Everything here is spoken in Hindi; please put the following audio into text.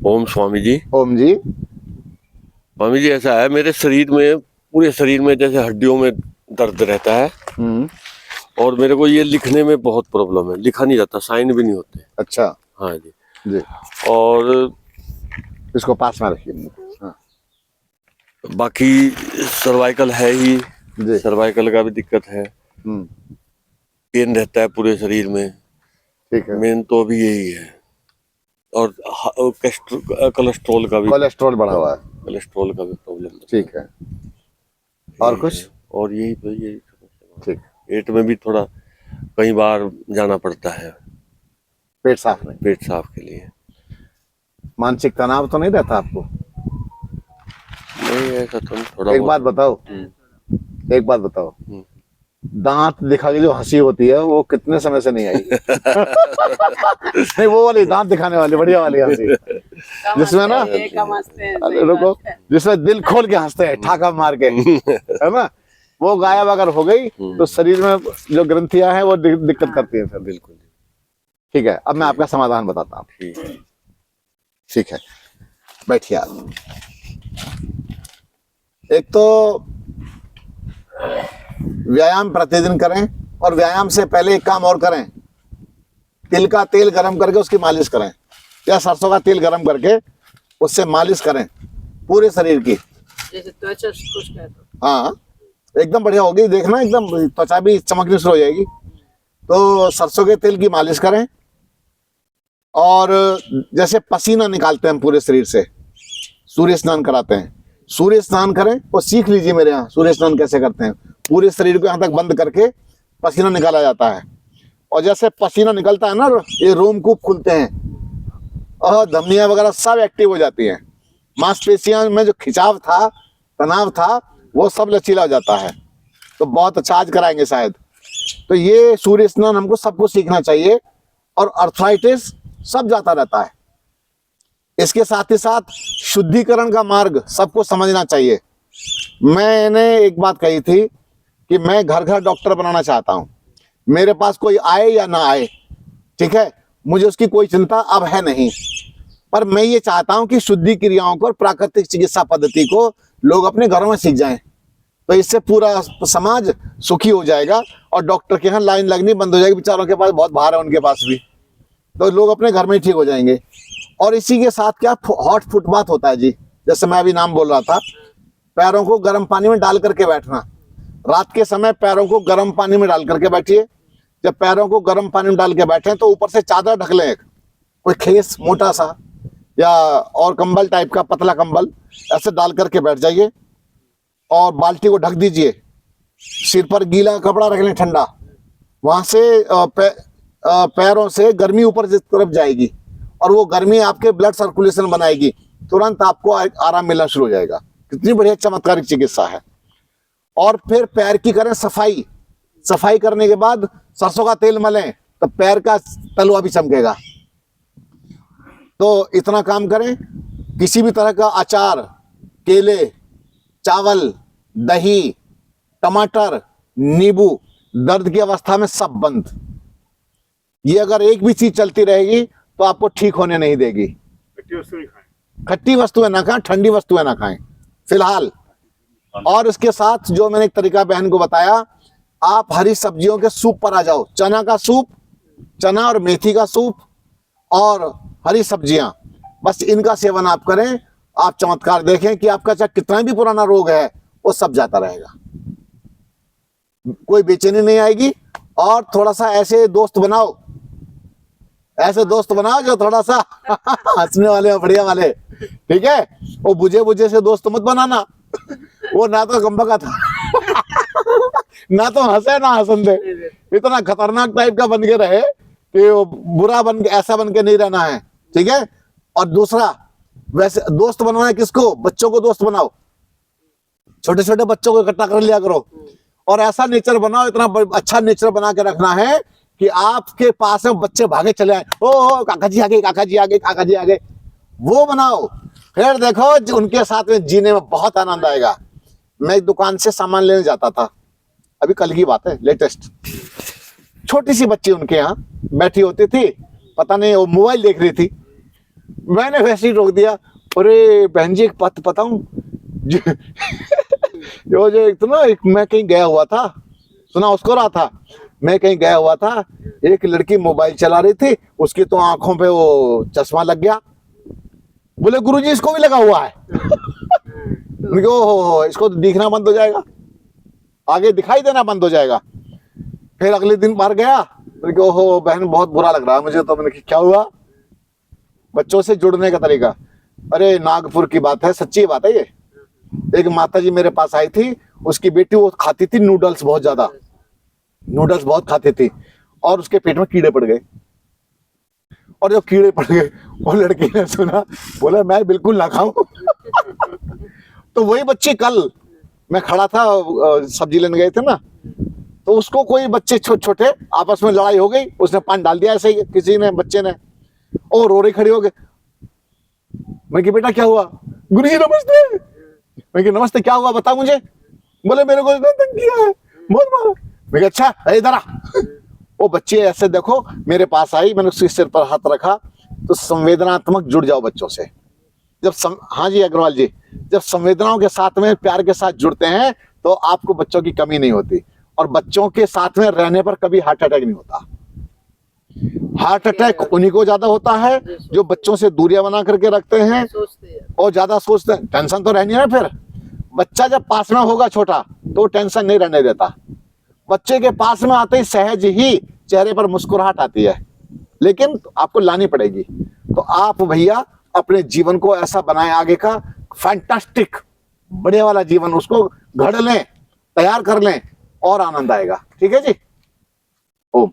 ओम स्वामी जी। ओम जी। स्वामी जी, ऐसा है मेरे शरीर में, पूरे शरीर में जैसे हड्डियों में दर्द रहता है, और मेरे को ये लिखने में बहुत प्रॉब्लम है, लिखा नहीं जाता, साइन भी नहीं होते। अच्छा हाँ जी। जी, और इसको पास में रखिए। हाँ बाकी सर्वाइकल है ही, जी। सर्वाइकल का भी दिक्कत है, पेन रहता है पूरे शरीर में। ठीक है। मेन तो अभी यही है। और कोलेस्ट्रॉल का भी, कोलेस्ट्रॉल बढ़ा हुआ है। कोलेस्ट्रॉल का भी प्रॉब्लम है। ठीक है। और यही कुछ? है। और यही तो, यही समस्या। ठीक। पेट में भी थोड़ा कई बार जाना पड़ता है, पेट साफ नहीं? पेट साफ के लिए। मानसिक तनाव तो नहीं रहता आपको? नहीं, ऐसा तो थोड़ा एक बात बताओ, एक बात बताओ, दांत दिखा के जो हंसी होती है वो कितने समय से नहीं आई? नहीं, वो वाली दांत दिखाने वाली बढ़िया वाली हंसी, जिसमें ना, अरे रुको, जिसमें दिल खोल के हंसते हैं ठाका मार के, है ना, वो गायब अगर हो गई तो शरीर में जो ग्रंथियां हैं वो दिक्कत करती हैं फिर। बिल्कुल। ठीक है, अब मैं आपका समाधान बताता हूँ। ठीक है। ठीक है, बैठिए आप। एक तो व्यायाम प्रतिदिन करें, और व्यायाम से पहले एक काम और करें, तिल का तेल गरम करके उसकी मालिश करें, या सरसों का तेल गरम करके उससे मालिश करें पूरे शरीर की। जैसे त्वचा खुश्क है तो। हाँ, एकदम बढ़िया होगी, देखना एकदम त्वचा भी चमकनी शुरू हो जाएगी। तो सरसों के तेल की मालिश करें, और जैसे पसीना निकालते हैं हम पूरे शरीर से, सूर्य स्नान कराते हैं, सूर्य स्नान करें, और सीख लीजिए मेरे यहाँ सूर्य स्नान कैसे करते हैं। पूरे शरीर को यहाँ तक बंद करके पसीना निकाला जाता है, और जैसे पसीना निकलता है ना, ये रोमकूप खुलते हैं और धमनियां वगैरह सब एक्टिव हो जाती हैं, मांसपेशियां में जो खिंचाव था, तनाव था, वो सब लचीला हो जाता है। तो बहुत अच्छा, आज कराएंगे शायद। तो ये सूर्य स्नान हमको सबको सीखना चाहिए, और अर्थराइटिस सब जाता रहता है। इसके साथ ही साथ शुद्धिकरण का मार्ग सबको समझना चाहिए। मैंने एक बात कही थी कि मैं घर घर डॉक्टर बनाना चाहता हूं, मेरे पास कोई आए या ना आए, ठीक है, मुझे उसकी कोई चिंता अब है नहीं, पर मैं ये चाहता हूं कि शुद्धि क्रियाओं को और प्राकृतिक चिकित्सा पद्धति को लोग अपने घरों में सीख जाएं। तो इससे पूरा समाज सुखी हो जाएगा, और डॉक्टर के यहाँ लाइन लगनी बंद हो जाएगी, बेचारों के पास बहुत भार है उनके पास भी, तो लोग अपने घर में ही ठीक हो जाएंगे। और इसी के साथ क्या, हॉट फुटबाथ होता है जी, जैसे मैं अभी नाम बोल रहा था, पैरों को गर्म पानी में डाल करके बैठना। रात के समय पैरों को गर्म पानी में डाल करके बैठिए। जब पैरों को गर्म पानी में डाल के बैठे तो ऊपर से चादर ढक लें, कोई खेस मोटा सा या और कंबल टाइप का पतला कंबल ऐसे डाल करके बैठ जाइए, और बाल्टी को ढक दीजिए। सिर पर गीला कपड़ा रख लें ठंडा, वहां से पैरों से गर्मी ऊपर की तरफ जाएगी, और वो गर्मी आपके ब्लड सर्कुलेशन बनाएगी, तुरंत आपको आराम मिलना शुरू हो जाएगा। कितनी बढ़िया चमत्कारिक चिकित्सा है। और फिर पैर की करें सफाई, सफाई करने के बाद सरसों का तेल मलें, तो पैर का तलवा भी चमकेगा। तो इतना काम करें। किसी भी तरह का अचार, केले, चावल, दही, टमाटर, नींबू, दर्द की अवस्था में सब बंद। ये अगर एक भी चीज चलती रहेगी तो आपको ठीक होने नहीं देगी। खट्टी वस्तुएं ना खाएं, ठंडी वस्तुएं ना खाएं फिलहाल। और इसके साथ जो मैंने एक तरीका बहन को बताया, आप हरी सब्जियों के सूप पर आ जाओ। चना का सूप, चना और मेथी का सूप और हरी सब्जियां, बस इनका सेवन आप करें, आप चमत्कार देखें कि आपका चाहे कितना भी पुराना रोग है वो सब जाता रहेगा, कोई बेचैनी नहीं आएगी। और थोड़ा सा ऐसे दोस्त बनाओ, ऐसे दोस्त बनाओ जो थोड़ा सा हंसने वाले और बढ़िया वाले, ठीक है। वो बुझे बुझे से दोस्त मत बनाना, वो ना तो गंबा का था ना तो हंसे ना हंसन दे, इतना खतरनाक टाइप का बन के रहे कि वो बुरा बन के, ऐसा बन के नहीं रहना है, ठीक है। और दूसरा, वैसे दोस्त बनाना है किसको, बच्चों को दोस्त बनाओ, छोटे छोटे बच्चों को इकट्ठा कर लिया करो, और ऐसा नेचर बनाओ, इतना अच्छा नेचर बना के रखना है कि आपके पास में बच्चे भागे चले आए, ओ काका जी आगे, काका जी आगे, काका जी आगे, वो बनाओ। फिर देखो उनके साथ में जीने में बहुत आनंद आएगा। मैं एक दुकान से सामान लेने जाता था, अभी कल की बात है, लेटेस्ट। छोटी सी बच्ची उनके यहाँ बैठी होती थी, पता नहीं वो मोबाइल देख रही थी, मैंने वैसे ही रोक दिया। अरे बहन जी एक बात बताऊं, जो जो एक मैं कहीं गया हुआ था, सुना उसको रहा था, मैं कहीं गया हुआ था, एक लड़की मोबाइल चला रही थी, उसकी तो आंखों पे वो चश्मा लग गया। बोले गुरुजी इसको भी लगा हुआ है। उनके हो इसको तो दिखना बंद हो जाएगा, आगे दिखाई देना बंद हो जाएगा। फिर अगले दिन बाहर गया, उनके ओहो बहन बहुत बुरा लग रहा है मुझे। तो मैंने कहा क्या हुआ? बच्चों से जुड़ने का तरीका। अरे नागपुर की बात है, सच्ची बात है ये। एक माता जी मेरे पास आई थी, उसकी बेटी वो खाती थी नूडल्स बहुत ज्यादा, नूडल्स बहुत खाती थी, और उसके पेट में कीड़े पड़ गए। और जब कीड़े पड़ गए, वो लड़की ने सुना, बोला मैं बिल्कुल ना खाऊं। तो वही बच्ची, कल मैं खड़ा था, सब्जी लेने गए थे ना, तो उसको कोई बच्चे छोटे छोटे आपस में लड़ाई हो गई, उसने पान डाल दिया ऐसे ही किसी ने, बच्चे ने, और रो रही खड़ी हो गई। मैं कि बेटा क्या हुआ? गुरुजी नमस्ते। मैं कि नमस्ते, क्या हुआ बता मुझे। बोले मेरे को इसने तंग किया है, बहुत मारा। मैं अच्छा इधर आ। वो बच्ची ऐसे देखो मेरे पास आई, मैंने उसके सिर पर हाथ रखा। तो संवेदनात्मक जुड़ जाओ बच्चों से। जब हाँ जी अग्रवाल जी, जब संवेदनाओं के साथ में प्यार के साथ जुड़ते हैं तो आपको बच्चों की कमी नहीं होती, और बच्चों के साथ में रहने पर कभी हार्ट अटैक नहीं होता। हार्ट अटैक उन्हीं को ज्यादा होता है जो बच्चों से दूरियां बना करके रखते हैं सोचते हैं। और ज्यादा सोचते हैं। टेंशन तो रहनी है ना। फिर बच्चा जब पास में होगा छोटा तो टेंशन नहीं रहने देता। बच्चे के पास में आते ही सहज ही चेहरे पर मुस्कुराहट आती है, लेकिन आपको लानी पड़ेगी। तो आप भैया अपने जीवन को ऐसा बनाएं, आगे का फैंटास्टिक बढ़िया वाला जीवन उसको घड़ लें, तैयार कर लें, और आनंद आएगा। ठीक है जी। ओम।